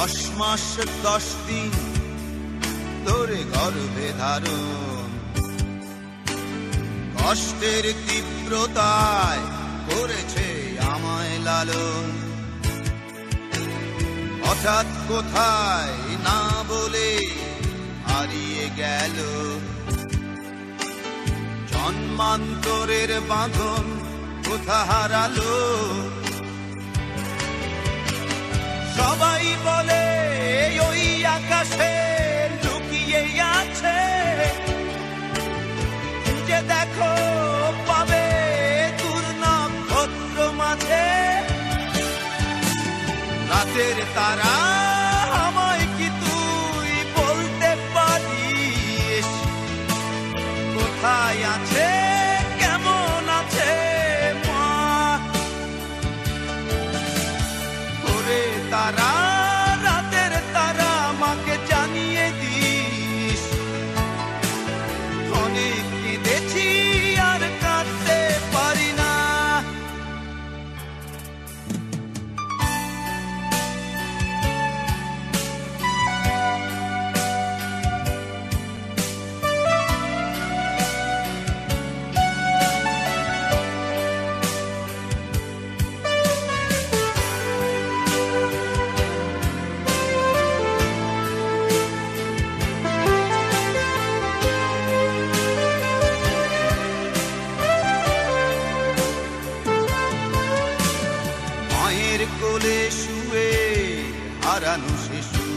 10 মাস 10 দিন ধরে গর্ভে ধারণ, কষ্টের তীব্রতায় করেছে আমায় লালন। হঠাৎ কোথায় না বলে হারিয়ে গেল, জন্মান্তরের বাঁধন কোথা হারালো। সবাই বলে ওই আকাশে লুকিয়ে আছে, যে দেখো পাবে দূর নক্ষত্র মাঝে। রাতের তারা আমায় কি তুই বলতে পারিস, কোথায় আছে কেমন আছে মা? ওরে তারা, রাতের তারা, মাকে জানিয়ে দিস। অনেক কেঁদেছি আর কাঁদতে পারি না। কোলে শুয়ে হারানো শিশু,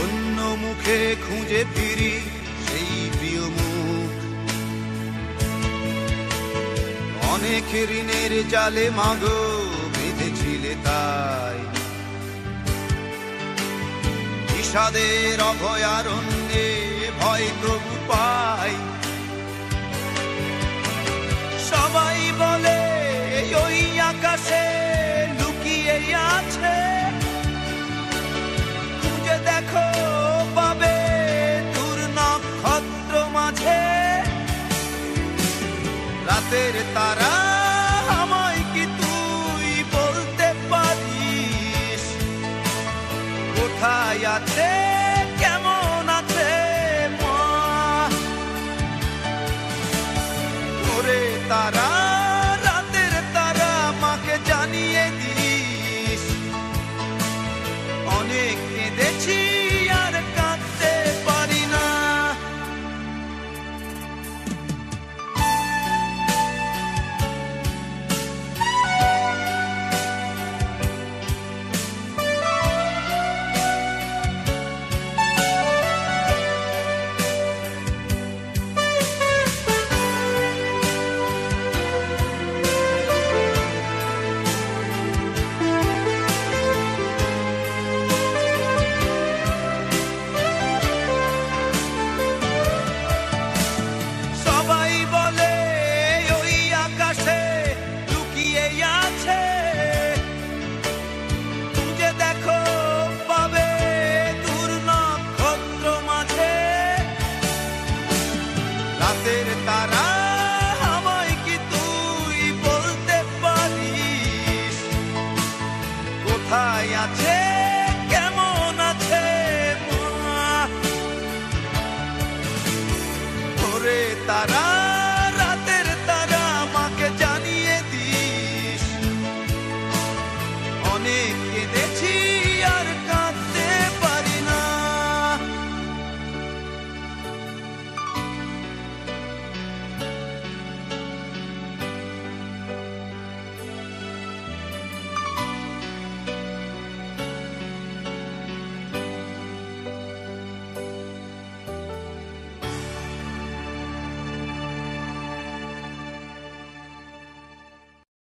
অন্য মুখে খুঁজে ফিরি সেই প্রিয় মুখ। অনেক ঋণের জালে মাগো বেঁধেছিলে তাই, বিষাদের অভয়ারণ্যে ভয় তবু পাই। সবাই বলে ওই আকাশে লুকিয়ে আছে, খুঁজে দেখো পাবে দূর নক্ষত্র মাঝে। রাতের তারা আমায় কি তুই বলতে পারিস, কোথায় আছে কেমন আছে মা? ওরে তারা, জানিয়ে দিস। অনেক কেঁদেছি আর কাঁদতে পারি না। রাতের তারা আমায় কি তুই বলতে পারিস, কোথায় আছে